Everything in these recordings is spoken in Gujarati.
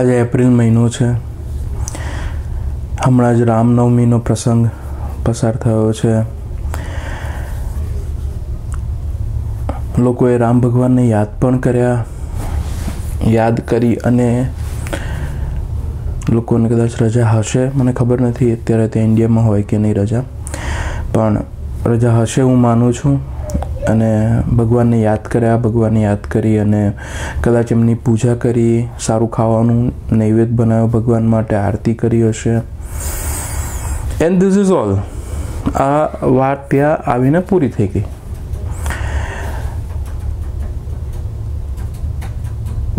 આજે એપ્રિલ મહિનો છે. હમણાં જ રામનવમીનો પ્રસંગ પસાર થયો છે. લોકોએ રામ ભગવાનને યાદ પણ કર્યા. યાદ કરી અને લોકોને કદાચ રજા હશે, મને ખબર નથી અત્યારે તે ઇન્ડિયામાં હોય કે નહીં રજા, પણ રજા હશે હું માનું છું. અને ભગવાનને યાદ કર્યા, ભગવાનને યાદ કરી અને કદાચ એમની પૂજા કરી, સારું ખાવાનું નૈવેદ્ય બનાવ્યો ભગવાન માટે, આરતી કરી હશે. And this is all. આ વાત ત્યાં આવીને પૂરી થઈ ગઈ.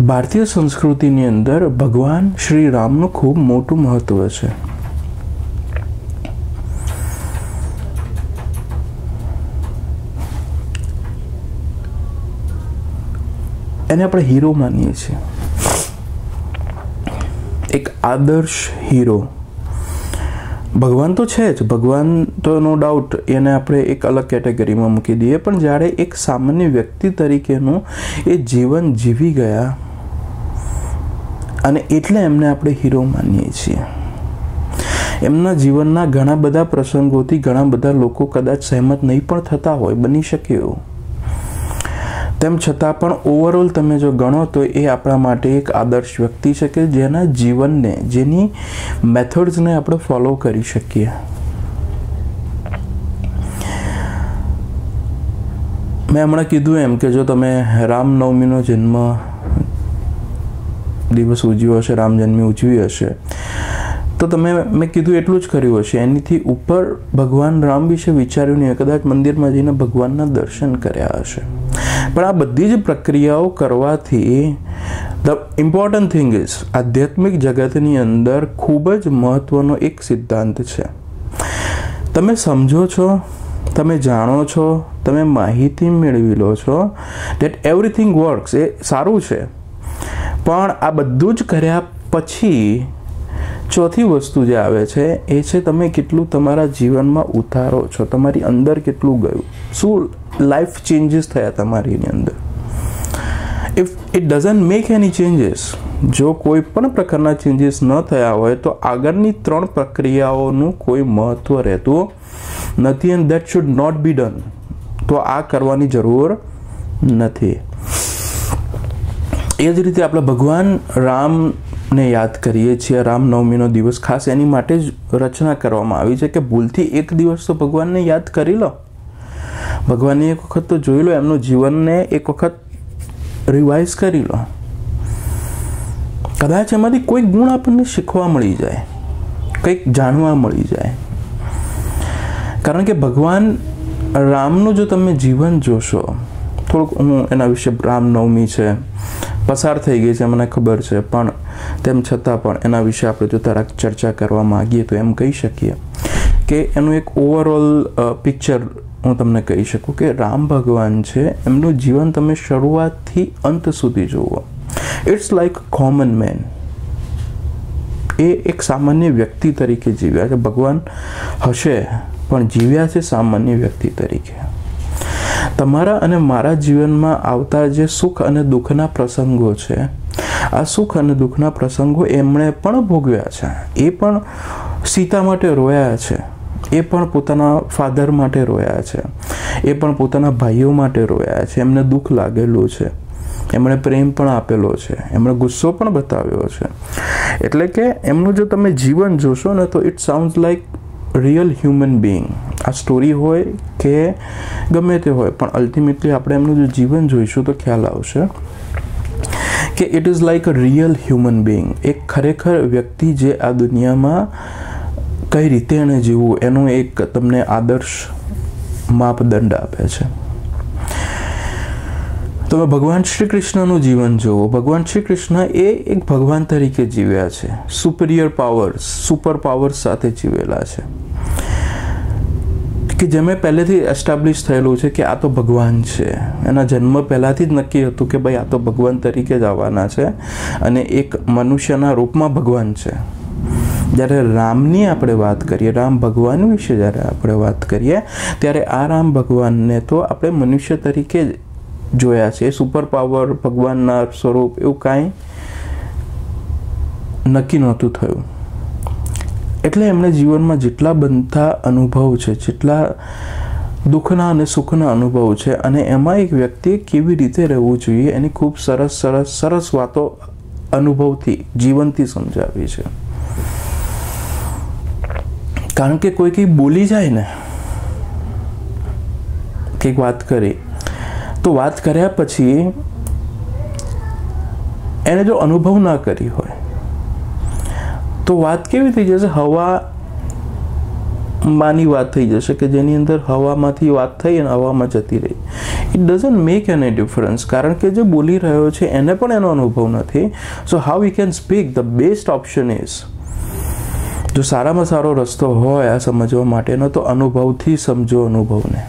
ભારતીય સંસ્કૃતિની અંદર ભગવાન શ્રી રામનું ખૂબ મોટું મહત્વ છે. એને આપણે હીરો માનીએ છીએ, એક આદર્શ હીરો. ભગવાન તો છે જ, ભગવાન તો નો ડાઉટ એને આપણે એક અલગ કેટેગરીમાં મૂકી દઈએ, પણ જ્યારે એક સામાન્ય વ્યક્તિ તરીકેનું એ જીવન જીવી ગયા અને એટલે એમને આપણે હીરો માનીએ છીએ. એમના જીવનના ઘણા બધા પ્રસંગોથી ઘણા બધા લોકો કદાચ સહેમત નહીં પણ થતા હોય, બની શકે એવું. તેમ છતાં પણ ઓવરઓલ તમે જો ગણો તો એ આપણા માટે એક આદર્શ વ્યક્તિ છે કે જેના જીવનને, જેની મેથડ્સને આપણે ફોલો કરી શકીએ. મેં હમણાં કીધું એમ કે જો તમે રામનવમીનો જન્મ દિવસ ઉજવ્યો હશે, રામજન્મી ઉજવી હશે, તો મેં કીધું એટલું જ કર્યું હશે. એનીથી ઉપર ભગવાન રામ વિશે વિચાર્યું નહીં, કદાચ મંદિરમાં જઈને ભગવાનના દર્શન કર્યા હશે. પણ આ બધી જ પ્રક્રિયાઓ કરવાથી ધ ઇમ્પોર્ટન્ટ થિંગ ઇઝ, આધ્યાત્મિક જગતની અંદર ખૂબ જ મહત્વનો એક સિદ્ધાંત છે. તમે સમજો છો, તમે જાણો છો, તમે માહિતી મેળવી લો છો, ધેટ એવરીથિંગ વર્ક્સ, એ સારું છે. પણ આ બધું જ કર્યા પછી ચોથી વસ્તુ જે આવે છે એ છે તમે કેટલું તમારા જીવનમાં ઉતારો છો, તમારી અંદર કેટલું ગયું, શું લાઈફ ચેન્જીસ થયા તમારીની અંદર. If it doesn't make any changes, જો કોઈ પણ પ્રકારના ચેન્જીસ ન થયા હોય તો આગળની 3 પ્રક્રિયાઓનું કોઈ મહત્વ રહેતું નથી. And that should not be done. તો આ કરવાની જરૂર નથી. એ જ રીતે આપણે ભગવાન રામને યાદ કરીએ છીએ. રામનવમીનો દિવસ ખાસ એની માટે જ રચના કરવામાં આવી છે કે ભૂલથી એક દિવસ તો ભગવાનને યાદ કરી લો, ભગવાનને એક વખત તો જોઈ લો, એમનું જીવનને એક વખત રિવાઇઝ કરી લો. કદાચ એમાંથી કોઈ ગુણ આપણને શીખવા મળી જાય, કંઈક જાણવા મળી જાય. કારણ કે ભગવાન રામનું જો તમે જીવન જોશો, થોડુંક હું એના વિશે, રામનવમી છે, પસાર થઈ ગઈ છે મને ખબર છે, પણ તેમ છતાં પણ એના વિશે આપણે જો તરત ચર્ચા કરવા માગીએ તો એમ કહી શકીએ કે એનું એક ઓવરઓલ પિક્ચર હું તમને કહી શકું કે રામ ભગવાન છે, એમનું જીવન તમે શરૂઆતથી અંત સુધી જુઓ. It's like common man. એ એક સામાન્ય વ્યક્તિ તરીકે જીવ્યા છે. ભગવાન હશે પણ જીવ્યા છે સામાન્ય વ્યક્તિ તરીકે. તમારા અને મારા જીવનમાં આવતા જે સુખ અને દુઃખના પ્રસંગો છે, આ સુખ અને દુઃખના પ્રસંગો એમણે પણ ભોગવ્યા છે. એ પણ સીતા માટે રોયા છે, એ પણ પોતાના ફાધર માટે રોયા છે, એ પણ પોતાના ભાઈઓ માટે રોયા છે. એમને દુઃખ લાગેલું છે, એમણે પ્રેમ પણ આપેલો છે, એમણે ગુસ્સો પણ બતાવ્યો છે. એટલે કે એમનું જો તમે જીવન જોશો ને તો it sounds like real human being. આ સ્ટોરી હોય કે ગમે તે હોય, પણ અલ્ટિમેટલી આપણે એમનું જો જીવન જોઈશું તો ખ્યાલ આવશે કે it is like a real human being. એક ખરેખર વ્યક્તિ જે આ દુનિયામાં કઈ રીતે એને જીવવું એનો એક તમને આદર્શ માપદંડ આપે છે. તમે ભગવાન શ્રી કૃષ્ણનું જીવન જુઓ. ભગવાન શ્રી કૃષ્ણ એ એક ભગવાન તરીકે જીવ્યા છે. સુપિરિયર પાવર્સ, સુપર પાવર્સ સાથે જીવેલા છે કે જેમે પહેલેથી એસ્ટાબ્લિશ થયેલું છે કે આ તો ભગવાન છે. એના જન્મ પહેલાંથી જ નક્કી હતું કે ભાઈ આ તો ભગવાન તરીકે જ આવવાના છે અને એક મનુષ્યના રૂપમાં ભગવાન છે. જ્યારે રામની આપણે વાત કરીએ, રામ ભગવાન વિશે જ્યારે આપણે વાત કરીએ, ત્યારે આ રામ ભગવાનને તો આપણે મનુષ્ય તરીકે જોયા છે. સુપર પાવર, ભગવાનના સ્વરૂપ એવું કાંઈ નક્કી નહોતું થયું. એટલે એમણે જીવનમાં જેટલા બધા અનુભવ છે, જેટલા દુઃખના અને સુખના અનુભવ છે, અને એમાં એક વ્યક્તિએ કેવી રીતે રહેવું જોઈએ એની ખૂબ સરસ વાતો અનુભવથી, જીવનથી સમજાવી છે. કારણ કે કોઈ કંઈ બોલી જાય ને, કંઈક વાત કરી, તો વાત કર્યા પછી એને જો અનુભવ ના કરી હોય તો વાત કેવી થઈ જશે? હવામાંની વાત થઈ જશે, કે જેની અંદર હવામાંથી વાત થઈ અને હવામાં જતી રહી. It doesn't make any difference, કારણ કે જે બોલી રહ્યો છે એને પણ એનો અનુભવ નથી. So how we can speak? The best option is, જો સારામાં સારો રસ્તો હોય આ સમજવા માટેનો, તો અનુભવથી સમજો અનુભવને.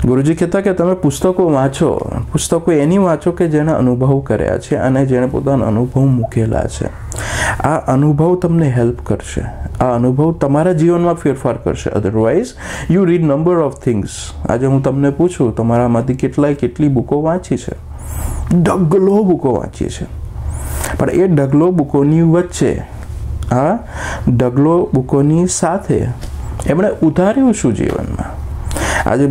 ગુરુજી કહેતા કે તમે પુસ્તકો વાંચો, પુસ્તકો એની વાંચો કે જેણે અનુભવ કર્યા છે અને જેણે પોતાનો અનુભવ મૂકેલા છે. આ અનુભવ તમને હેલ્પ કરશે, આ અનુભવ તમારા જીવનમાં ફેરફાર કરશે. Otherwise you read number of things. આજે હું તમને પૂછું, તમારામાંથી કેટલી બુકો વાંચી છે? ઢગલો બુકો વાંચી છે, પણ એ ઢગલો બુકોની વચ્ચે, આ ઢગલો બુકોની સાથે એમણે ઉતાર્યું શું જીવનમાં? આજે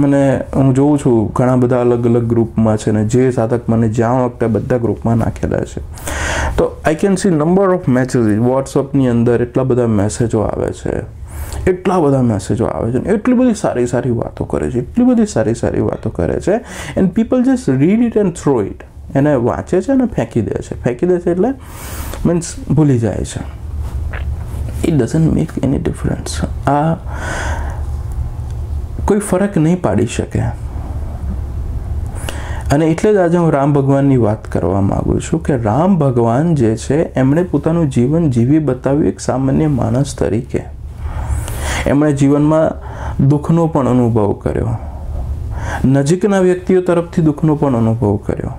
હું જોઉં છું ઘણા બધા અલગ અલગ ગ્રુપમાં છે, ને જે સાધક મને જ્યાં વખતે બધા ગ્રુપમાં નાખેલા છે, તો I can see number of messages. વોટ્સઅપની અંદર એટલા બધા મેસેજો આવે છે, એટલી બધી સારી વાતો કરે છે, એટલી બધી સારી વાતો કરે છે. And people just read it and throw it. એને વાંચે છે અને ફેંકી દે છે એટલે મીન્સ ભૂલી જાય છે. It doesn't make any difference. આ કોઈ ફરક નહીં પાડી શકે. અને એટલે જ આજે હું રામ ભગવાનની વાત કરવા માગું છું કે રામ ભગવાન જે છે એમણે પોતાનું જીવન જીવી બતાવ્યું એક સામાન્ય માણસ તરીકે. એમણે જીવનમાં દુઃખનો પણ અનુભવ કર્યો, નજીકના વ્યક્તિઓ તરફથી દુઃખનો પણ અનુભવ કર્યો,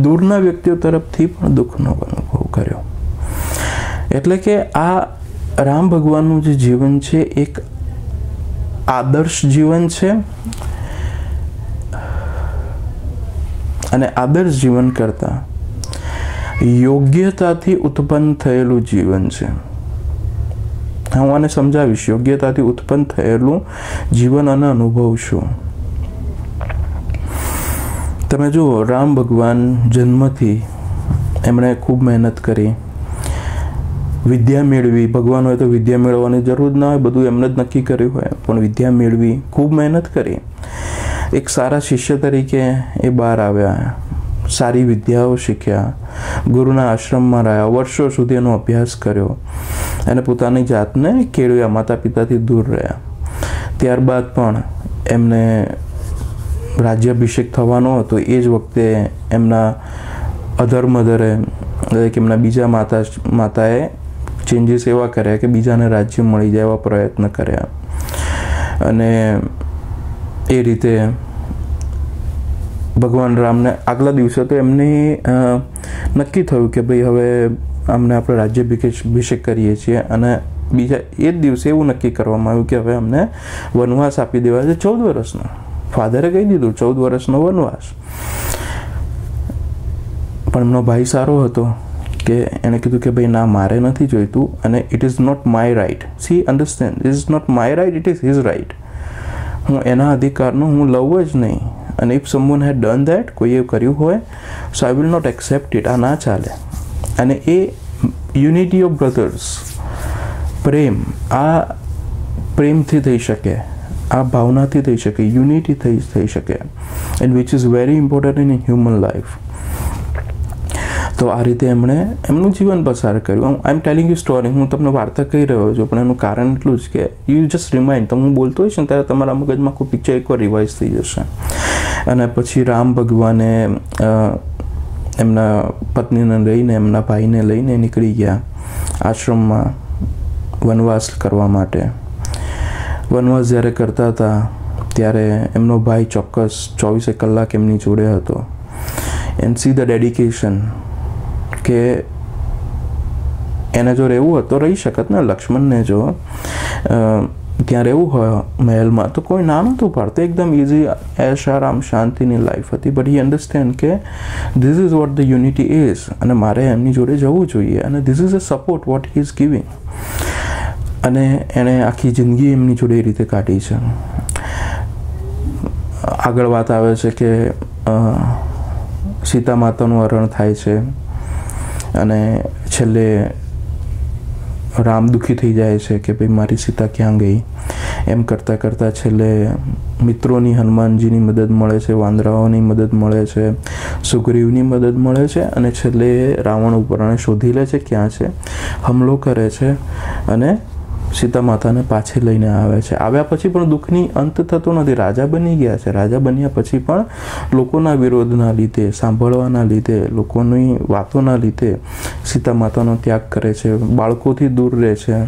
દૂરના વ્યક્તિઓ તરફથી પણ દુઃખનો અનુભવ કર્યો. એટલે કે આ રામ ભગવાનનું જે જીવન છે એક આદર્શ જીવન છે, અને આદર્શ જીવન કરતા યોગ્યતાથી ઉત્પન્ન થયેલું જીવન છે. હું આને સમજાવીશ. યોગ્યતાથી ઉત્પન્ન થયેલું જીવન અને અનુભવ શું? તમે જુઓ, રામ ભગવાન જન્મથી એમણે ખૂબ મહેનત કરી, વિદ્યા મેળવી. ભગવાન હોય તો વિદ્યા મેળવવાની જરૂર ના હોય, બધું એમને જ નક્કી કર્યું હોય, પણ વિદ્યા મેળવી, ખૂબ મહેનત કરી. એક સારા શિષ્ય તરીકે એ બહાર આવ્યા, સારી વિદ્યાઓ શીખ્યા, ગુરુના આશ્રમમાં રહ્યા, વર્ષો સુધી એનો અભ્યાસ કર્યો અને પોતાની જાતને કેળવ્યા, માતા પિતાથી દૂર રહ્યા. ત્યારબાદ પણ એમને રાજ્યાભિષેક થવાનો હતો. એ જ વખતે એમના અધર્મધરે, એમના બીજા માતાએ ચેન્જીસ એવા કર્યા કે બીજાને રાજ્ય મળી જાય એવા પ્રયત્ન કર્યા. અને એ રીતે ભગવાન રામને આગલા દિવસે તો એમને નક્કી થયું કે ભાઈ હવે અમને આપણે રાજ્યાભિષેક કરીએ છીએ, અને બીજા એ જ દિવસે એવું નક્કી કરવામાં આવ્યું કે હવે અમને વનવાસ આપી દેવા છે 14 વર્ષનો. ફાધરે કહી દીધું 14 વર્ષનો વનવાસ. પણ એમનો ભાઈ સારો હતો કે એણે કીધું કે ભાઈ ના, મારે નથી જોઈતું, અને it is not my right. See understand, it is not my right, it is his right. હું એના અધિકારનું હું લઉં જ નહીં. અને if someone had done that, કોઈએ કર્યું હોય, so I will not accept it. આ ના ચાલે. અને એ યુનિટી ઓફ બ્રધર્સ, પ્રેમ, આ પ્રેમથી થઈ શકે, આ ભાવનાથી થઈ શકે, યુનિટી થઈ શકે, and which is very important in human life. તો આ રીતે એમણે એમનું જીવન પસાર કર્યું. આઈ એમ ટેલિંગ યુ સ્ટોરી. હું તમને વાર્તા કહી રહ્યો છું, પણ એનું કારણ એટલું જ કે યુ જસ્ટ રિમાઇન્ડ. તો હું બોલતો હોઈશ ને ત્યારે તમારા મગજમાં કોઈ પિક્ચર એકવાર રિવાઇઝ થઈ જશે. અને પછી રામ ભગવાને એમના પત્નીને લઈને, એમના ભાઈને લઈને નીકળી ગયા આશ્રમમાં વનવાસ કરવા માટે. વનવાસ જ્યારે કરતા હતા ત્યારે એમનો ભાઈ ચોક્કસ 24 કલાક એમની જોડે હતો. એન્ડ સી ધ ડેડિકેશન કે એને જો રહેવું હતું રહી શકત ને. લક્ષ્મણને જો ત્યાં રહેવું હોય મહેલમાં તો કોઈ ના નહોતું પાડતું, એકદમ ઇઝી એશ આરામ શાંતિની લાઈફ હતી. બટ હી અન્ડરસ્ટેન્ડ કે this is what the unity is, અને મારે એમની જોડે જવું જોઈએ, અને this is a support what he is giving. અને એણે આખી જિંદગી એમની જોડે એ રીતે કાઢી છે. આગળ વાત આવે છે કે સીતા માતાનું હરણ થાય છે અને છેલ્લે રામ દુઃખી થઈ જાય છે કે ભાઈ મારી સીતા ક્યાં ગઈ. એમ કરતાં કરતાં છેલ્લે મિત્રોની હનુમાનજીની મદદ મળે છે, વાંદરાઓની મદદ મળે છે, સુગ્રીવની મદદ મળે છે, અને છેલ્લે રાવણ ઉપર શોધી લે છે ક્યાં છે, હુમલો કરે છે અને સીતા માતાને પાછી લઈને આવે છે. આવ્યા પછી પણ દુઃખની અંત થતો નથી. રાજા બની ગયા છે. રાજા બન્યા પછી પણ લોકોના વિરોધના લીધે, સાંભળવાના લીધે, લોકોની વાતોના લીધે સીતા માતાનો ત્યાગ કરે છે, બાળકોથી દૂર રહે છે.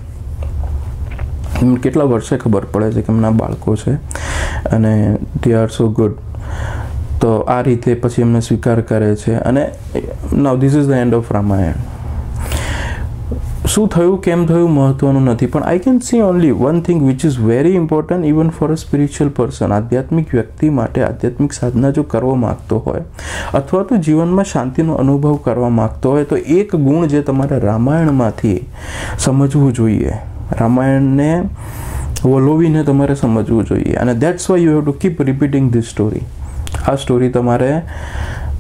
કેટલા વર્ષે ખબર પડે છે કે એમના બાળકો છે અને દે આર સો ગુડ. તો આ રીતે પછી એમને સ્વીકાર કરે છે. અને now this is the end of Ramayan. શું થયું, કેમ થયું મહત્વનું નથી, પણ I can see only one thing which is very important even for a spiritual person. આધ્યાત્મિક વ્યક્તિ માટે આધ્યાત્મિક સાધના જો કરવા માગતો હોય અથવા તો જીવનમાં શાંતિનો અનુભવ કરવા માગતો હોય તો એક ગુણ જે તમારે રામાયણમાંથી સમજવું જોઈએ, રામાયણને વલોવીને તમારે સમજવું જોઈએ. અને that's why you have to keep repeating this story. આ સ્ટોરી તમારે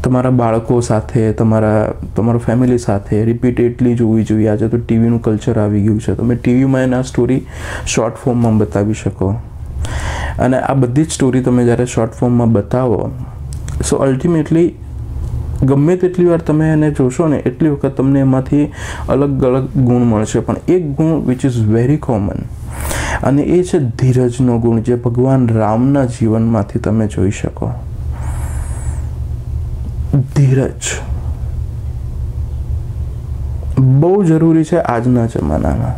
તમારા બાળકો સાથે, તમારા ફેમિલી સાથે રિપીટેડલી જોવી જોઈએ. આજે તો ટીવીનું કલ્ચર આવી ગયું છે. તમે ટીવીમાં એના સ્ટોરી શોર્ટ ફોર્મમાં બતાવી શકો, અને આ બધી જ સ્ટોરી તમે જ્યારે શોર્ટ ફોર્મમાં બતાવો સો અલ્ટિમેટલી ગમે તેટલી વાર તમે એને જોશો ને એટલી વખત તમને એમાંથી અલગ અલગ ગુણ મળશે. પણ એક ગુણ વિચ ઇઝ વેરી કોમન, અને એ છે ધીરજનો ગુણ, જે ભગવાન રામના જીવનમાંથી તમે જોઈ શકો. ધીરજ બહુ જરૂરી છે આજના જમાનામાં.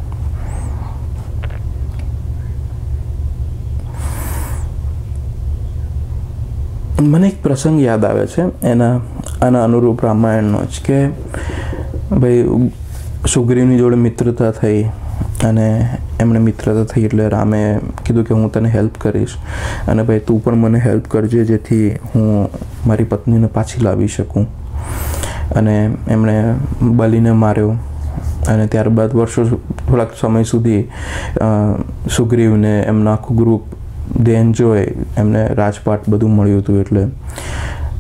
મને એક પ્રસંગ યાદ આવે છે આના અનુરૂપ રામાયણનો જ, કે ભાઈ સુગ્રીવની જોડે મિત્રતા થઈ અને એમણે મિત્રતા થઈ એટલે રામે કીધું કે હું તને હેલ્પ કરીશ અને ભાઈ તું પણ મને હેલ્પ કરજે જેથી હું મારી પત્નીને પાછી લાવી શકું. અને એમણે બલીને માર્યો અને ત્યારબાદ થોડાક સમય સુધી સુગ્રીવને એમના આખું ગ્રુપ દે એન્જોય, એમને રાજપાટ બધું મળ્યું હતું એટલે.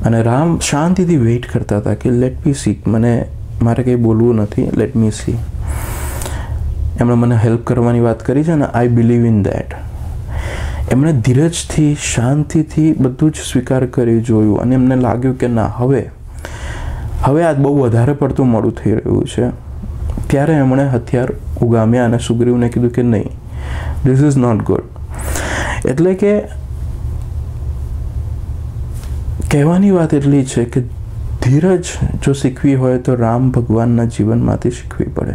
અને રામ શાંતિથી વેઇટ કરતા હતા કે લેટ મી સી, મારે કંઈ બોલવું નથી, લેટ મી સી. એમણે મને હેલ્પ કરવાની વાત કરી છે ને, આઈ બિલીવ ઇન દેટ. એમણે ધીરજથી, શાંતિથી બધું જ સ્વીકાર કરી જોયું અને એમને લાગ્યું કે ના, હવે આ બહુ વધારે પડતું મોડું થઈ રહ્યું છે. ત્યારે એમણે હથિયાર ઉગામ્યા અને સુગ્રીવને કીધું કે નહીં, ધીસ ઇઝ નોટ ગુડ. એટલે કે કહેવાની વાત એટલી છે કે ધીરજ જો શીખવી હોય તો રામ ભગવાનના જીવનમાંથી શીખવી પડે.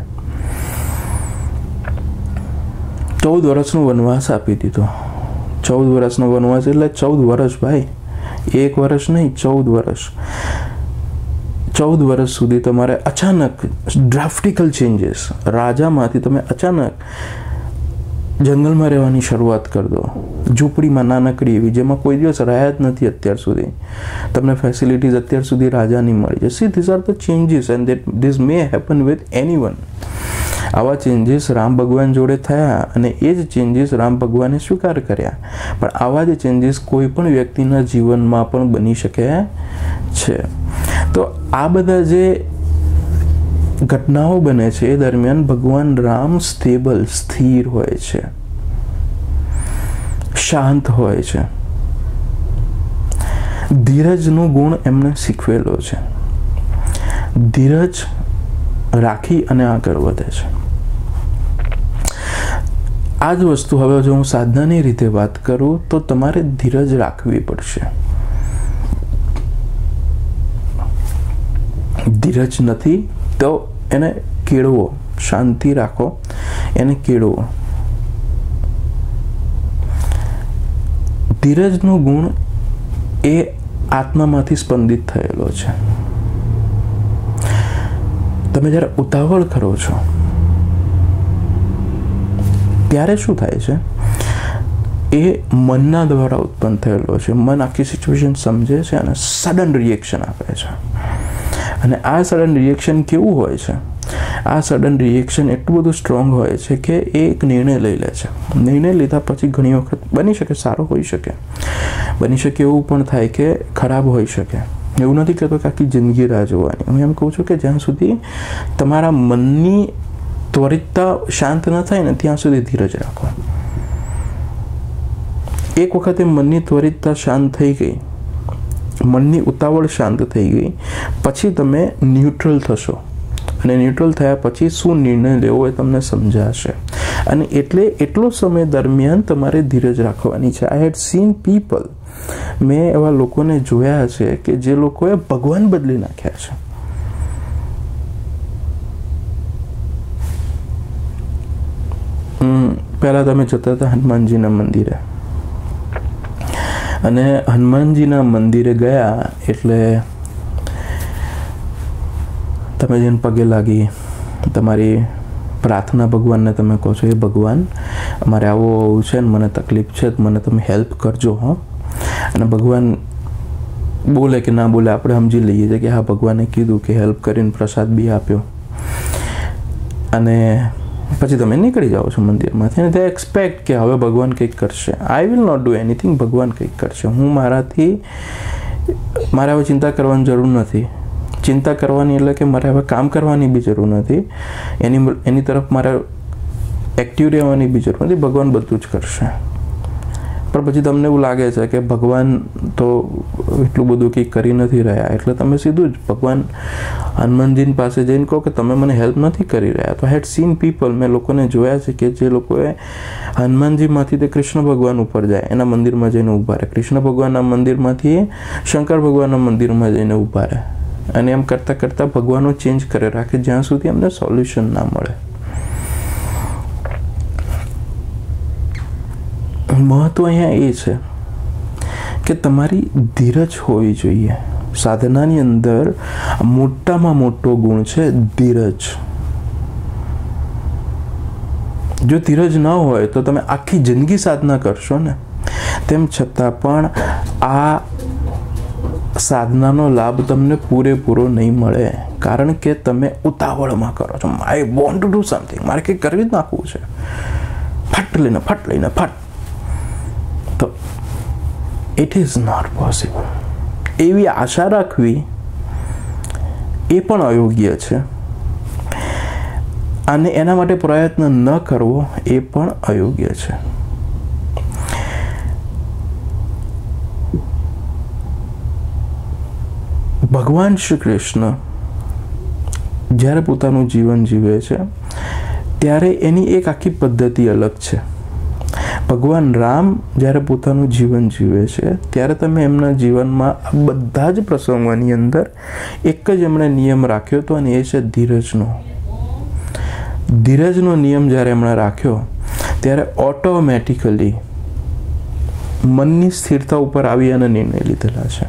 14 વર્ષનો વનવાસ આપી દીધો. 14 વર્ષનો વનવાસ એટલે 14 વર્ષ ભાઈ, 1 વર્ષ નહીં, 14 વર્ષ. 14 વર્ષ સુધી તમારે અચાનક ડ્રાફ્ટિકલ ચેન્જીસ, રાજામાંથી તમે અચાનક જંગલમાં રહેવાની શરૂઆત કરી દો, ઝૂંપડીમાં નાનકડી એવી, જેમાં કોઈ દિવસ રહ્યા જ નથી અત્યાર સુધી. તમને ફેસિલિટીઝ અત્યાર સુધી રાજાની મળી છે. C, these are the changes and this May happen with anyone. આવા ચેન્જીસ રામ ભગવાન જોડે થયા અને એ જ ચેન્જીસ રામ ભગવાને સ્વીકાર કર્યા. પણ આવા જ ચેન્જીસ કોઈ પણ વ્યક્તિના જીવનમાં પણ બની શકે છે. તો આ બધા જે ઘટનાઓ બને છે એ દરમિયાન ભગવાન રામ સ્ટેબલ, સ્થિર હોય છે, શાંત હોય છે. ધીરજનો ગુણ એમને શીખવેલો છે. ધીરજ રાખી અને આગળ વધે છે. આ જ વસ્તુ હવે જો હું સાધનાની રીતે વાત કરું તો તમારે ધીરજ રાખવી પડશે. ધીરજ નથી તો એને કેળવો, શાંતિ રાખો, એને કેળવો. ધીરજનો ગુણ એ આત્મામાંથી સ્પંદિત થયેલો છે. તમે જ્યારે ઉતાવળ કરો છો ત્યારે શું થાય છે એ મનના દ્વારા ઉત્પન્ન થયેલો છે. મન આખી સિચ્યુએશન સમજે છે અને સડન રિએક્શન આપે છે. અને આ સડન રિએક્શન કેવું હોય છે? આ સડન રિએક્શન એટલું બધું સ્ટ્રોંગ હોય છે કે એ એક નિર્ણય લઈ લે છે. નિર્ણય લીધા પછી ઘણી વખત બની શકે સારો હોઈ શકે, બની શકે એવું પણ થાય કે ખરાબ હોઈ શકે. એવું નથી કહેતો કે આખી જિંદગી રાહ જોવાની. હું એમ કહું છું કે જ્યાં સુધી તમારા મનની ત્વરિતતા શાંત ન થાય ને ત્યાં સુધી ધીરજ રાખો. એક વખતે મનની ત્વરિતતા શાંત થઈ ગઈ, મનની ઉતાવળ શાંત થઈ ગઈ, પછી તમે ન્યુટ્રલ થશો. અને ન્યુટ્રલ થયા પછી શું નિર્ણય લેવો એ તમને સમજાશે. અને એટલે એટલો સમય દરમિયાન તમારે ધીરજ રાખવાની છે. આઈ હેડ સીન પીપલ, મેં એવા લોકોને જોયા છે કે જે લોકોએ ભગવાન બદલી નાખ્યા છે. પહેલાં તમે જતા હતા હનુમાનજીના મંદિરે, અને હનુમાનજીના મંદિરે ગયા એટલે તમે જેને પગે લાગી તમારી પ્રાર્થના ભગવાનને તમે કહો છો, એ ભગવાન અમારે આવું છે ને મને તકલીફ છે, મને તમે હેલ્પ કરજો. હો, અને ભગવાન બોલે કે ના બોલે આપણે સમજી લઈએ છીએ કે હા ભગવાને કીધું કે હેલ્પ કરીને પ્રસાદ બી આપ્યો. અને પછી તમે નીકળી જાઓ છો મંદિરમાંથી અને તે એક્સપેક્ટ કે હવે ભગવાન કંઈક કરશે. I will not do anything, ભગવાન કંઈક કરશે. મારે હવે ચિંતા કરવાની જરૂર નથી. ચિંતા કરવાની એટલે કે મારે હવે કામ કરવાની બી જરૂર નથી, એની તરફ મારે એક્ટિવ રહેવાની બી જરૂર નથી. ભગવાન બધું જ કરશે. પણ પછી તમને એવું લાગે છે કે ભગવાન તો એટલું બધું કંઈ કરી નથી રહ્યા, એટલે તમે સીધું જ ભગવાન હનુમાનજી પાસે જઈને કહો કે તમે મને હેલ્પ નથી કરી રહ્યા. તો હેડ સીન પીપલ, મેં લોકોને જોયા છે કે જે લોકોએ હનુમાનજીમાંથી તે કૃષ્ણ ભગવાન ઉપર જાય, એના મંદિરમાં જઈને ઊભા રહે, કૃષ્ણ ભગવાનના મંદિરમાંથી શંકર ભગવાનના મંદિરમાં જઈને ઊભા રહે, અને એમ કરતાં કરતાં ભગવાનો ચેન્જ કરે રાખે જ્યાં સુધી અમને સોલ્યુશન ના મળે. મહત્વ અહીંયા એ છે કે તમારી ધીરજ હોવી જોઈએ. સાધનાની અંદર મોટામાં મોટો ગુણ છે ધીરજ. જો ધીરજ ન હોય તો તમે આખી જિંદગી સાધના કરશો ને, તેમ છતાં પણ આ સાધનાનો લાભ તમને પૂરેપૂરો નહીં મળે. કારણ કે તમે ઉતાવળમાં કરો છો. I want to do something, મારે કંઈક કરી જ નાખવું છે, ફટ લઈને ફટ. તો ઇટ ઇઝ નોટ પોસિબલ. એવી આશા રાખવી એ પણ અયોગ્ય છે, અને એના માટે પ્રયત્ન ન કરવો એ પણ અયોગ્ય છે. ભગવાન શ્રી કૃષ્ણ જ્યારે પોતાનું જીવન જીવે છે ત્યારે એની એક આખી પદ્ધતિ અલગ છે. ભગવાન રામ જ્યારે પોતાનું જીવન જીવે છે ત્યારે તમે એમના જીવનમાં બધા જ પ્રસંગોની અંદર એક જ એમણે નિયમ રાખ્યો હતો, અને એ છે ધીરજનો. ધીરજનો નિયમ જ્યારે એમણે રાખ્યો ત્યારે ઓટોમેટિકલી મનની સ્થિરતા ઉપર આવી અને નિર્ણય લીધેલા છે.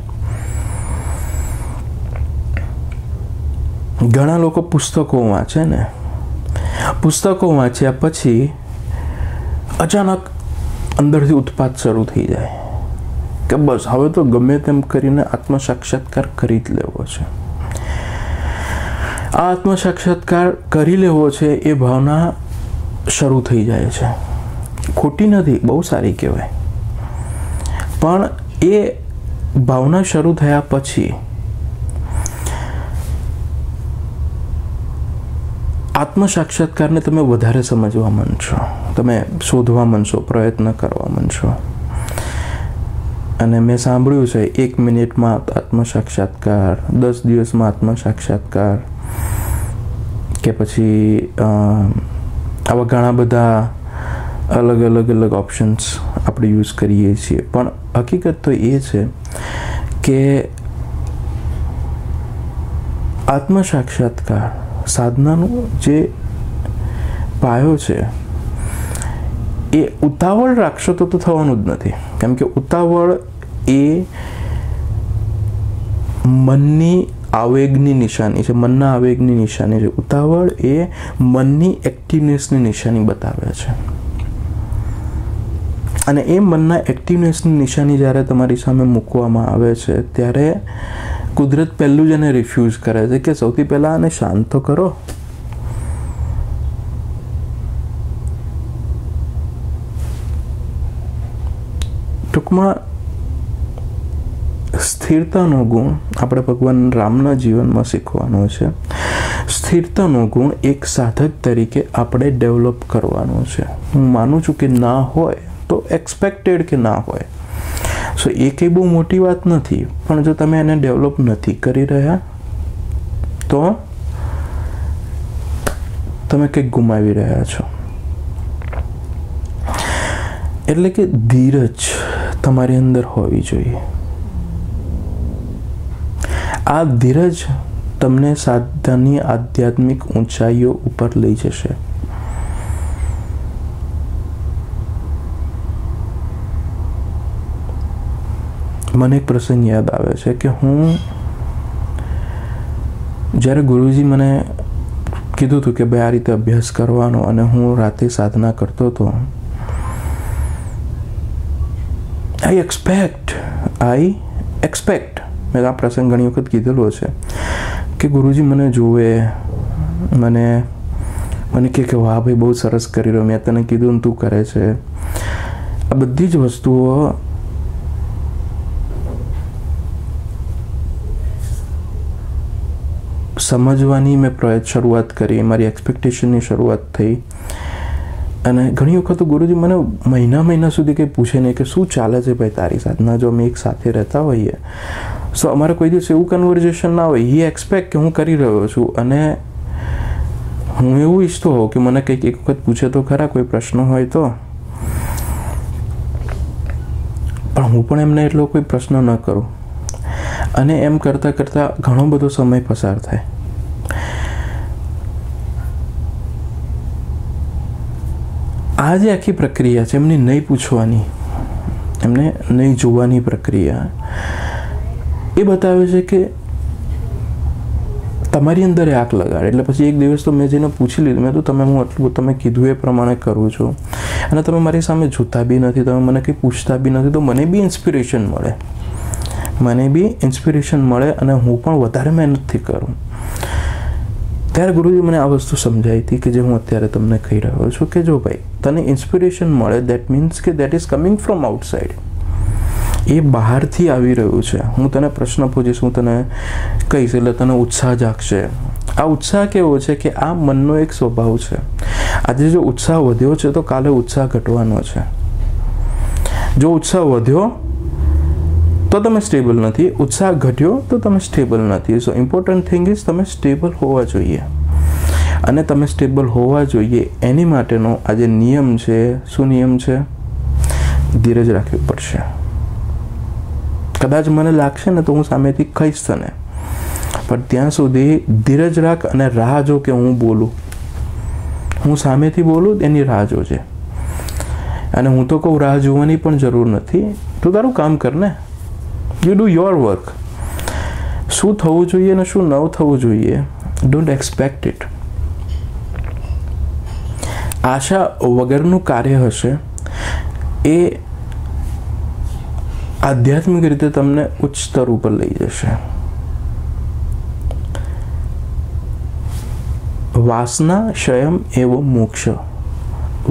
ઘણા લોકો પુસ્તકો વાંચે ને, પુસ્તકો વાંચ્યા પછી અચાનક અંદરથી ઉત્પાત શરૂ થઈ જાય કે બસ હવે તો ગમે તેમ કરીને આત્મ સાક્ષાત્કાર કરી જ લેવો છે. આ આત્મ સાક્ષાત્કાર કરી લેવો છે એ ભાવના શરૂ થઈ જાય છે. ખોટી નથી, બહુ સારી કહેવાય. પણ એ ભાવના શરૂ થયા પછી આત્મ સાક્ષાત્કારને તમે વધારે સમજવા માંડશો, તમે શોધવા માંડશો, પ્રયત્ન કરવા માંડશો. અને મેં સાંભળ્યું છે 1 મિનિટમાં આત્મ સાક્ષાત્કાર, 10 દિવસમાં આત્મ સાક્ષાત્કાર, કે પછી આવા ઘણા બધા અલગ ઓપ્શન્સ આપણે યુઝ કરીએ છીએ. પણ હકીકત તો એ છે કે આત્મ સાક્ષાત્કાર સાધનાનો જે પાયો છે એ ઉતાવળ રાખશો તો થવાનું જ નથી. કેમ કે ઉતાવળ એ મનની આવેગની નિશાની છે, મનના આવેગની નિશાની છે. ઉતાવળ એ મનની એક્ટિવનેસની નિશાની બતાવે છે. અને એ મનના એક્ટિવનેસની નિશાની જ્યારે તમારી સામે મૂકવામાં આવે છે ત્યારે કુદરત પહેલું જ એને રિફ્યુઝ કરે છે કે સૌથી પહેલાં આને શાંત તો કરો. ટૂંકમાં સ્થિરતાનો ગુણ આપણે ભગવાન રામના જીવનમાં શીખવાનો છે. સ્થિરતાનો ગુણ એક સાધક તરીકે આપણે ડેવલપ કરવાનો છે. હું માનું છું કે ના હોય તો એક્સપેક્ટેડ કે ના હોય. સો એ કંઈ બહુ મોટી વાત નથી, પણ જો તમે એને ડેવલપ નથી કરી રહ્યા તો તમે કંઈક ગુમાવી રહ્યા છો. એટલે કે ધીરજ તમારી અંદર હોવી જોઈએ. આ ધીરજ તમને સાધનાની આધ્યાત્મિક ઊંચાઈઓ ઉપર લઈ જશે. મને એક પ્રસંગ યાદ આવે છે કે હું જ્યારે ગુરુજી મને કીધું હતું કે ભાઈ આ રીતે અભ્યાસ કરવાનો, અને હું રાતે સાધના કરતો હતો, આઈ એક્સપેક્ટ મેં આ પ્રસંગ ઘણી વખત કીધેલો છે કે ગુરુજી મને જુએ, મને કે વાહ ભાઈ બહુ સરસ કરી રહ્યો, મેં તને કીધું ને તું કરે છે. આ બધી જ વસ્તુઓ સમજવાની મેં શરૂઆત કરી, મારી એક્સપેક્ટેશનની શરૂઆત થઈ. અને ઘણી વખત ગુરુજી મને મહિના સુધી કંઈ પૂછે નહીં કે શું ચાલે છે ભાઈ તારી સાધના. જો અમે એક સાથે રહેતા હોઈએ સો અમારે કોઈ દિવસ એવું કન્વર્ઝેશન ના હોય. હી એક્સપેક્ટ કે હું કરી રહ્યો છું, અને હું એવું ઈચ્છતો હોઉં કે મને કંઈક એક વખત પૂછે તો ખરા, કોઈ પ્રશ્ન હોય તો, પણ હું પણ એમને એટલો કોઈ પ્રશ્ન ન કરું. અને એમ કરતાં કરતાં ઘણો બધો સમય પસાર થાય. આ જે આખી પ્રક્રિયા છે એમની નહીં પૂછવાની, એમને નહીં જોવાની પ્રક્રિયા, એ બતાવે છે કે તમારી અંદર આંખ લગાડે. એટલે પછી એક દિવસ તો મેં જેને પૂછી લીધું, મેં તો હું આટલું તમે કીધું એ પ્રમાણે કરું છું, અને તમે મારી સામે જોતા બી નથી, તમે મને કંઈ પૂછતા બી નથી, તો મને બી ઇન્સ્પિરેશન મળે અને હું પણ વધારે મહેનતથી કરું. ત્યારે ગુરુજી મને આ વસ્તુ સમજાવી હતી કે જે હું અત્યારે તમને કહી રહ્યો છું કે જો ભાઈ તને ઇન્સ્પિરેશન મળે, દેટ મીન્સ કે that is coming from outside. એ બહારથી આવી રહ્યું છે. હું તને પ્રશ્ન પૂછીશ, હું તને કહીશ એટલે તને ઉત્સાહ જાગશે. આ ઉત્સાહ કેવો છે કે આ મનનો એક સ્વભાવ છે. આજે જો ઉત્સાહ વધ્યો છે તો કાલે ઉત્સાહ ઘટવાનો છે. જો ઉત્સાહ વધ્યો તો તમે સ્ટેબલ નથી, ઉત્સાહ ઘટ્યો તો તમે સ્ટેબલ નથી. સો ઇમ્પોર્ટન્ટ થિંગ ઇઝ તમે સ્ટેબલ હોવા જોઈએ. અને તમે સ્ટેબલ હોવા જોઈએ એની માટેનો આ જે નિયમ છે, શું નિયમ છે? ધીરજ રાખવી પડશે. કદાચ મને લાગશે ને તો હું સામેથી કહીશ તને, પણ ત્યાં સુધી ધીરજ રાખ અને રાહ જો કે હું બોલું. હું સામેથી બોલું એની રાહ જોજે. અને હું તો કહું રાહ જોવાની પણ જરૂર નથી, તું તારું કામ કર ને. You do your work. શું થવું જોઈએ ને શું ન થવું જોઈએ, ડોન્ટ એક્સપેક્ટ ઇટ. આશા વગરનું કાર્ય હશે એ આધ્યાત્મિક રીતે તમને ઉચ્ચ સ્તર ઉપર લઈ જશે. વાસના ક્ષયમ એવો મોક્ષ.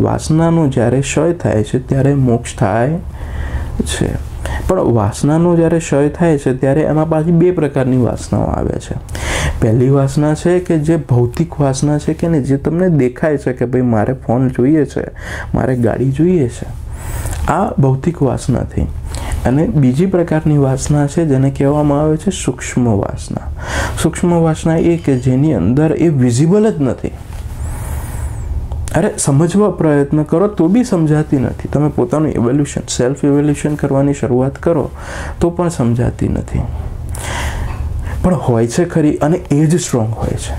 વાસનાનો જ્યારે ક્ષય થાય છે ત્યારે મોક્ષ થાય છે. પણ વાસનાનો જ્યારે ક્ષય થાય છે ત્યારે એમાં પાછી બે પ્રકારની વાસનાઓ આવે છે. પહેલી વાસના છે કે જે ભૌતિક વાસના છે કે ને જે તમને દેખાય છે કે ભાઈ મારે ફોન જોઈએ છે, મારે ગાડી જોઈએ છે, આ ભૌતિક વાસના થઈ. અને બીજી પ્રકારની વાસના છે જેને કહેવામાં આવે છે સૂક્ષ્મ વાસના. સૂક્ષ્મ વાસના એ કે જેની અંદર એ વિઝિબલ જ નથી. અરે સમજવા પ્રયત્ન કરો તો બી સમજાતી નથી. તમે પોતાનું ઇવોલ્યુશન, સેલ્ફ ઇવોલ્યુશન કરવાની શરૂઆત કરો તો પણ સમજાતી નથી, પણ હોય છે ખરી, અને એ જ સ્ટ્રોંગ હોય છે.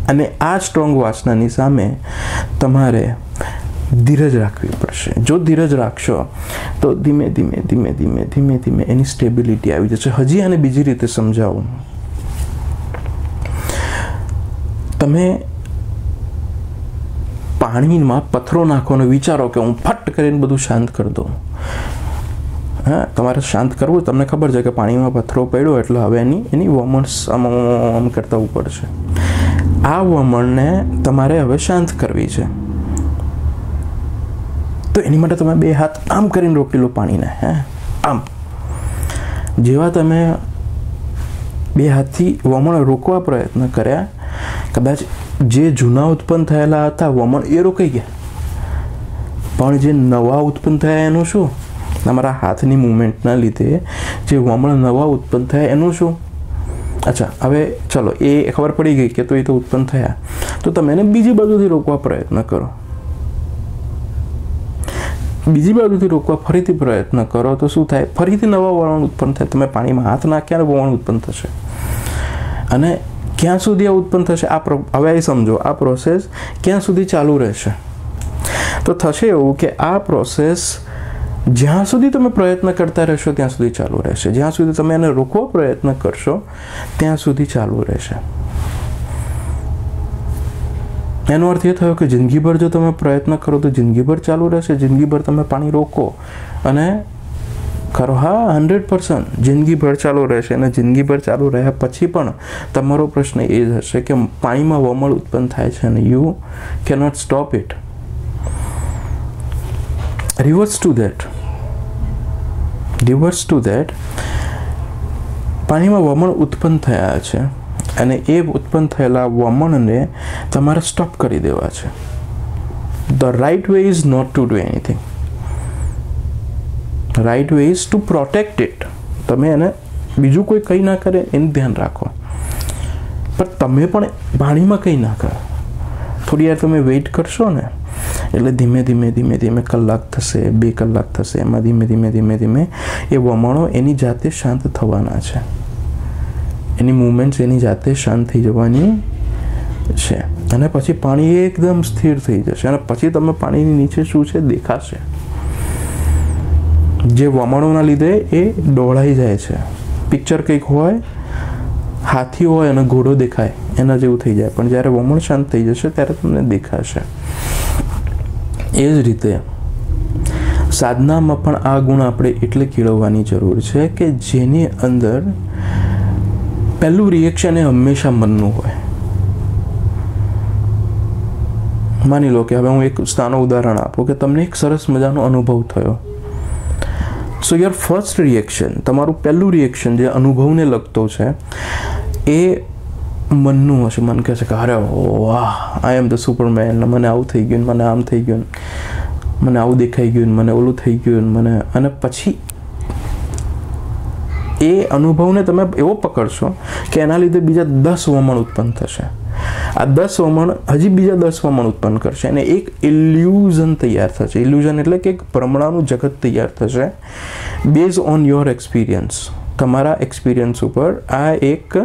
અને આ સ્ટ્રોંગ વાસનાની સામે તમારે ધીરજ રાખવી પડશે. જો ધીરજ રાખશો તો ધીમે ધીમે એની સ્ટેબિલિટી આવી જશે. હજી આને બીજી રીતે સમજાવું. તમે પાણીમાં પથ્થરો નાખો અને વિચારો કે હું ફટ કરીને બધું શાંત કરી દઉં. હા, તમારે શાંત કરવું, તમને ખબર છે કે પાણીમાં પથ્થરો પડ્યો એટલે હવે એની વમણ આમ કરતા ઉપર છે. આ વમણને તમારે હવે શાંત કરવી છે. તો એની માટે તમે 2 હાથ આમ કરીને રોકી લો પાણીને. આમ જેવા તમે 2 હાથથી વમણ રોકવા પ્રયત્ન કર્યા, કદાચ જે જૂના ઉત્પન્ન થયેલા હતા વમણ એ રોકાઈ ગયા, પણ જે નવા ઉત્પન્ન થયા એનું શું? તમારા હાથની મૂવમેન્ટના લીધે જે વમણ નવા ઉત્પન્ન થયા એનું શું? અચ્છા, હવે ચલો એ ખબર પડી ગઈ કે તો એ તો ઉત્પન્ન થયા, તો તમે એને બીજી બાજુથી રોકવા પ્રયત્ન કરો. બીજી બાજુથી રોકવા ફરીથી પ્રયત્ન કરો તો શું થાય? ફરીથી નવા વમણ ઉત્પન્ન થાય. તમે પાણીમાં હાથ નાખ્યા વમણ ઉત્પન્ન થશે. અને ક્યાં સુધી આ ઉત્પન્ન થશે? હવે સમજો, આ પ્રોસેસ ક્યાં સુધી ચાલુ રહેશે? તો થશે એવું કે આ પ્રોસેસ જ્યાં સુધી તમે પ્રયત્ન કરતા રહેશો ત્યાં સુધી ચાલુ રહેશે. જ્યાં સુધી તમે એને રોકવા પ્રયત્ન કરશો ત્યાં સુધી ચાલુ રહેશે. એનો અર્થ એ થયો કે જિંદગીભર જો તમે પ્રયત્ન કરો તો જિંદગીભર ચાલુ રહેશે. જિંદગીભર તમે પાણી રોકો અને કરો, હા 100% જિંદગીભર ચાલુ રહેશે. અને જિંદગીભર ચાલુ રહ્યા પછી પણ તમારો પ્રશ્ન એ જ હશે કે પાણીમાં વમળ ઉત્પન્ન થાય છે અને you cannot stop it. Reverse two that પાણીમાં વમણ ઉત્પન્ન થયા છે અને એ ઉત્પન્ન થયેલા વમણને તમારે સ્ટોપ કરી દેવા છે. The right way is not to do anything. Right way is to protect it. તમે એને બીજું કોઈ કંઈ ના કરે એનું ધ્યાન રાખો, પણ તમે પણ પાણીમાં કંઈ ના કરો. થોડી વાર તમે વેઇટ કરશો ને એટલે ધીમે ધીમે કલાક થશે, 2 કલાક થશે, એમાં ધીમે એ વમણો એની જાતે શાંત થવાના છે. એની મૂવમેન્ટ્સ એની જાતે શાંત થઈ જવાની છે અને પછી પાણી એકદમ સ્થિર થઈ જશે અને પછી તમે પાણીની નીચે શું છે દેખાશે. જે વમણોના લીધે એ ડોળાઈ જાય છે. પિક્ચર કંઈક હોય, હાથી હોય અને ઘોડો દેખાય એના જેવું થઈ જાય, પણ જ્યારે વમણ શાંત થઈ જશે ત્યારે તમને દેખાશે. એ જ રીતે સાધનામાં પણ આ ગુણ આપણે એટલે કેળવવાની જરૂર છે કે જેની અંદર પહેલું રિએક્શન એ હંમેશા મનનું હોય. માની લો કે હવે હું એક નાનું ઉદાહરણ આપું કે તમને એક સરસ મજાનો અનુભવ થયો. સો યોર ફર્સ્ટ રિએક્શન, તમારું પહેલું રિએક્શન જે અનુભવને લગતો છે એ મનનું હશે. મન કહેશે કે અરે વાહ, આઈ એમ ધ સુપરમેન, મને આવું થઈ ગયું, મને આમ થઈ ગયું, મને આવું દેખાઈ ગયું, મને ઓલું થઈ ગયું, મને. અને પછી એ અનુભવને તમે એવો પકડશો કે એના લીધે બીજા 10 વમણ ઉત્પન્ન થશે. આ 10 વમણ હજી બીજા 10 વમણ ઉત્પન્ન કરશે અને એક ઇલ્યુઝન તૈયાર થશે. ઇલ્યુઝન એટલે કે એક ભ્રમણાનું જગત તૈયાર થશે બેઝ ઓન યોર એક્સપિરિયન્સ. તમારા એક્સપિરિયન્સ ઉપર આ એક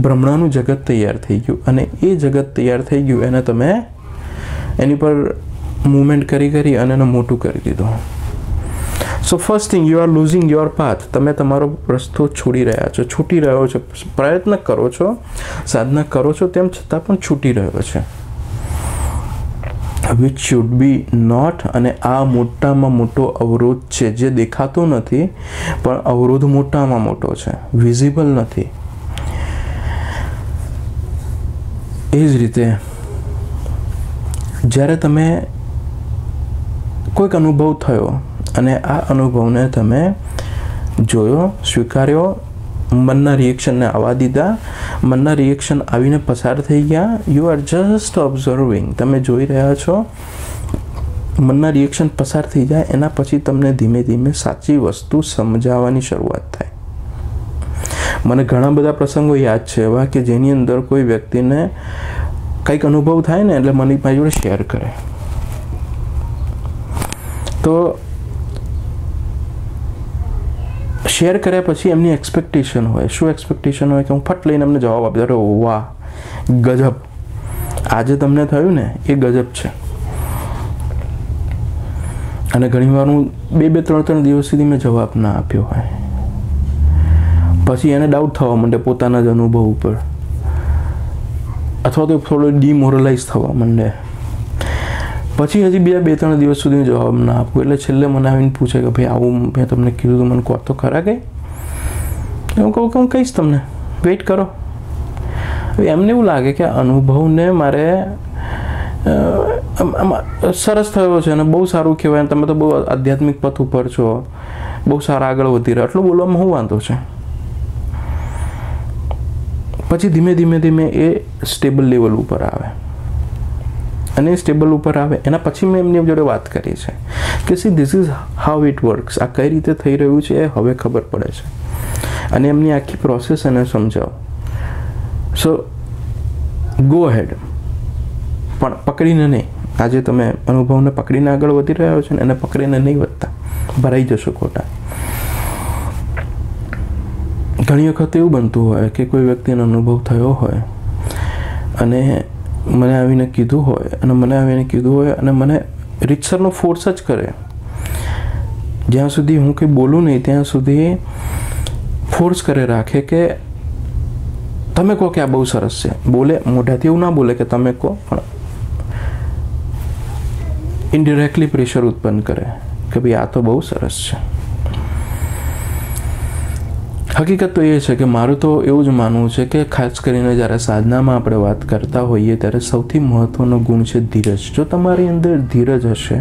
ભ્રમણાનું જગત તૈયાર થઈ ગયું અને એ જગત તૈયાર થઈ ગયું એને તમે એની પર મૂવમેન્ટ કરી અને એને મોટું કરી દીધું. So first thing, you are losing your path. તમે તમારો રસ્તો છોડી રહ્યા છો, છૂટી રહ્યો છો. પ્રયત્ન કરો છો, સાધના કરો છો, તેમ છતાં પણ છૂટી રહ્યો છે. Which should be not. અને આ મોટામાં મોટો અવરોધ છે જે દેખાતો નથી, પણ અવરોધ મોટામાં મોટો છે, વિઝિબલ નથી. એ જ રીતે જ્યારે તમે કોઈક અનુભવ થયો અને આ અનુભવને તમે જોયો, સ્વીકાર્યો, મનના રિએક્શનને આવવા દીધા, મનના રિએક્શન આવીને પસાર થઈ ગયા. You are just observing. તમે જોઈ રહ્યા છો, મનના રિએક્શન પસાર થઈ જાય એના પછી તમને ધીમે ધીમે સાચી વસ્તુ સમજાવવાની શરૂઆત થાય. મને ઘણા બધા પ્રસંગો યાદ છે એવા કે જેની અંદર કોઈ વ્યક્તિને કંઈક અનુભવ થાય ને એટલે મને મારી જોડે શેર કરે. તો શેર કર્યા પછી એમની એક્સપેક્ટેશન હોય. શું એક્સપેક્ટેશન હોય? કે હું ફટ લઈને એમને જવાબ આપી દઉં, વાહ ગજબ, આજે તમને થયું ને એ ગજબ છે. અને ઘણીવાર હું 2-3 દિવસ સુધી મેં જવાબ ના આપ્યો હોય. પછી એને ડાઉટ થવા માંડે પોતાના જ અનુભવ ઉપર, અથવા તો થોડો ડિમોરલાઇઝ થવા માંડે પછી હજી બીજા 2-3 દિવસ સુધી જવાબ ના આપું એટલે છેલ્લે મને આવીને પૂછે કે ભાઈ આવું મેં તમને કીધું તો મને કહો તો ખરા કંઈ. હું કહું કે હું કહીશ તમને, વેઇટ કરો. હવે એમને એવું લાગે કે અનુભવને મારે સરસ થયો છે અને બહુ સારું કહેવાય, તમે તો બહુ આધ્યાત્મિક પથ ઉપર છો, બહુ સારા આગળ વધી રહ્યા, એટલું બોલવામાં શું વાંધો છે. પછી ધીમે ધીમે ધીમે એ સ્ટેબલ લેવલ ઉપર આવે અને સ્ટેબલ ઉપર આવે એના પછી મેં એમની જોડે વાત કરી છે કે see this is how it works, આ કઈ રીતે થઈ રહ્યું છે એ હવે ખબર પડે છે અને એમની આખી પ્રોસેસ એને સમજાવો. સો ગો હેડ, પણ પકડીને નહીં. આજે તમે અનુભવને પકડીને આગળ વધી રહ્યો છો ને એને પકડીને નહીં વધતા, ભરાઈ જશો ખોટા. ઘણી વખત એવું બનતું હોય કે કોઈ વ્યક્તિનો અનુભવ થયો હોય અને મને આવીને કીધું હોય અને મને રીતસરનો ફોર્સ જ કરે. જ્યાં સુધી હું કંઈ બોલું નહીં ત્યાં સુધી ફોર્સ કરે રાખે કે તમે કહો કે આ બહુ સરસ છે. બોલે, મોઢાથી એવું ના બોલે કે તમે કહો, પણ ઇનડિરેક્ટલી પ્રેશર ઉત્પન્ન કરે કે ભાઈ આ તો બહુ સરસ છે. હકીકત તો એ છે કે મારું તો એવું જ માનવું છે કે ખાસ કરીને જ્યારે સાધનામાં આપણે વાત કરતા હોઈએ ત્યારે સૌથી મહત્ત્વનો ગુણ છે ધીરજ. જો તમારી અંદર ધીરજ હશે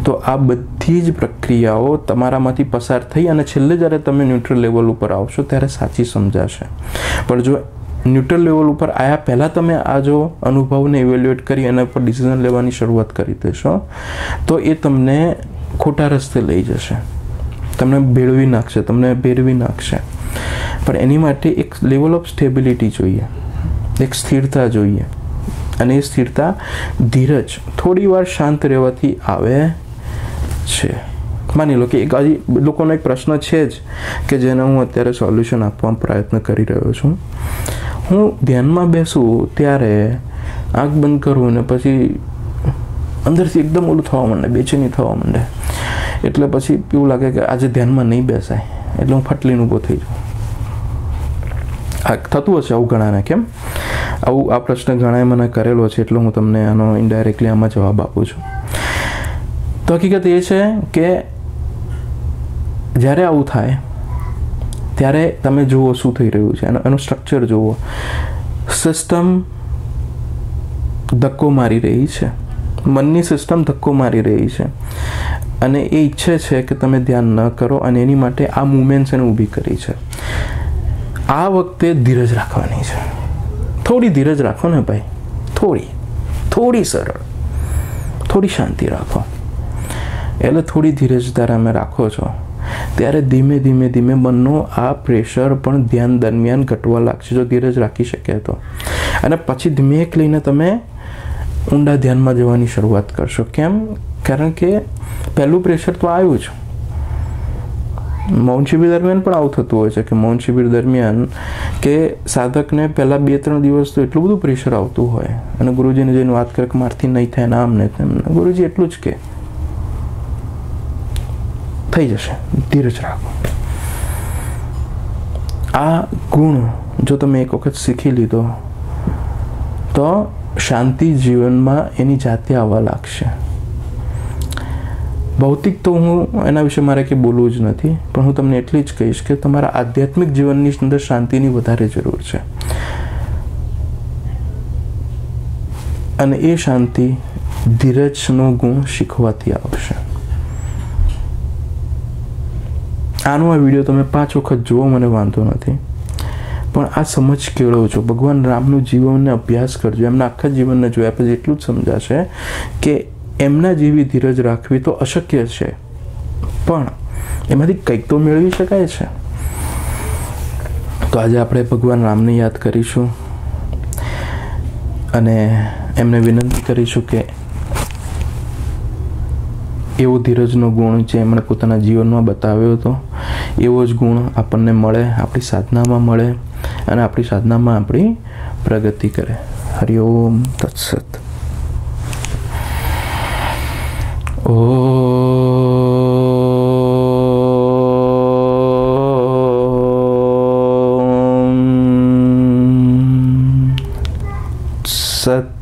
તો આ બધી જ પ્રક્રિયાઓ તમારામાંથી પસાર થઈ અને છેલ્લે જ્યારે તમે ન્યુટ્રલ લેવલ ઉપર આવશો ત્યારે સાચી સમજાશે. પણ જો ન્યુટ્રલ લેવલ ઉપર આવ્યા પહેલાં તમે આ જો અનુભવને ઇવેલ્યુએટ કરી એના પર ડિસિઝન લેવાની શરૂઆત કરી દેશો તો એ તમને ખોટા રસ્તે લઈ જશે, તમને ભેળવી નાખશે, તમને ભેરવી નાખશે. પણ એની માટે એક લેવલ ઓફ સ્ટેબિલિટી જોઈએ, એક સ્થિરતા જોઈએ અને એ સ્થિરતા ધીરજ થોડી વાર શાંત રહેવાથી આવે છે. માની લો કે હજી લોકોનો એક પ્રશ્ન છે જ કે જેને હું અત્યારે સોલ્યુશન આપવાનો પ્રયત્ન કરી રહ્યો છું. હું ધ્યાનમાં બેસું ત્યારે આંખ બંધ કરું ને પછી અંદરથી એકદમ ઓલું થવા માંડે, બેચેની થવા માંડે. એટલે પછી એવું લાગે કે આજે ધ્યાનમાં નહીં બેસાય એટલે હું ફટલીને ઊભો થઈ જાઉં. આ થતું હશે આવું ઘણાને. કેમ આવું? આ પ્રશ્ન ઘણાએ મને કરેલો છે એટલે હું તમને આનો ઇનડાયરેક્ટલી આમાં જવાબ આપું છું. તો હકીકત એ છે કે જ્યારે આવું થાય ત્યારે તમે જુઓ શું થઈ રહ્યું છે, એનું સ્ટ્રક્ચર જુઓ. સિસ્ટમ ધક્કો મારી રહી છે, મનની સિસ્ટમ ધક્કો મારી રહી છે અને એ ઈચ્છે છે કે તમે ધ્યાન ન કરો અને એની માટે આ મુવમેન્ટ્સ એને ઊભી કરી છે. આ વખતે ધીરજ રાખવાની છે. થોડી ધીરજ રાખો ને ભાઈ, થોડી સરળ, થોડી શાંતિ રાખો. એટલે થોડી ધીરજ ત્યારે અમે રાખો છો ત્યારે ધીમે ધીમે મનનું આ પ્રેશર પણ ધ્યાન દરમિયાન ઘટવા લાગશે જો ધીરજ રાખી શકે તો. અને પછી ધીમેક લઈને તમે ઊંડા ધ્યાનમાં જવાની શરૂઆત કરશો. કેમ? કારણ કે પહેલું પ્રેશર તો આવ્યું જ. મૌન શિબિર દરમિયાન પણ આવું થતું હોય છે કે મૌન શિબિર દરમિયાન કે સાધકને પહેલાં 2-3 દિવસ તો એટલું બધું પ્રેશર આવતું હોય અને ગુરુજીને જઈને વાત કરે કે મારથી નહીં થાય ને આમ ને તેમ. ગુરુજી એટલું જ કે થઈ જશે, ધીરજ રાખો. આ ગુણ જો તમે એક વખત શીખી લીધો તો શાંતિ જીવનમાં એની જાતે આવવા લાગશે. ભૌતિક તો હું એના વિશે મારે કંઈ બોલવું જ નથી, પણ હું તમને એટલી જ કહીશ કે તમારા આધ્યાત્મિક જીવનની અંદર શાંતિની વધારે જરૂર છે અને એ શાંતિ ધીરજનો ગુણ શીખવાથી આવશે. આનો આ વિડીયો તમે 5 વખત જુઓ, મને વાંધો નથી, પણ આ સમજ કેળવજો. ભગવાન રામનું જીવનને અભ્યાસ કરજો, એમના આખા જીવનને જોયા પછી એટલું જ સમજાશે કે એમના જેવી ધીરજ રાખવી તો અશક્ય છે પણ એમાંથી કંઈક તો મેળવી શકાય છે. તો આજે આપણે ભગવાન રામને યાદ કરીશું અને એમને વિનંતી કરીશું કે એવો ધીરજનો ગુણ જે એમણે પોતાના જીવનમાં બતાવ્યો હતો એવો જ ગુણ આપણને મળે, આપણી સાધનામાં મળે અને આપણી સાધનામાં આપણી પ્રગતિ કરે. હરિ ઓમ તત્સત. ઓમ સત.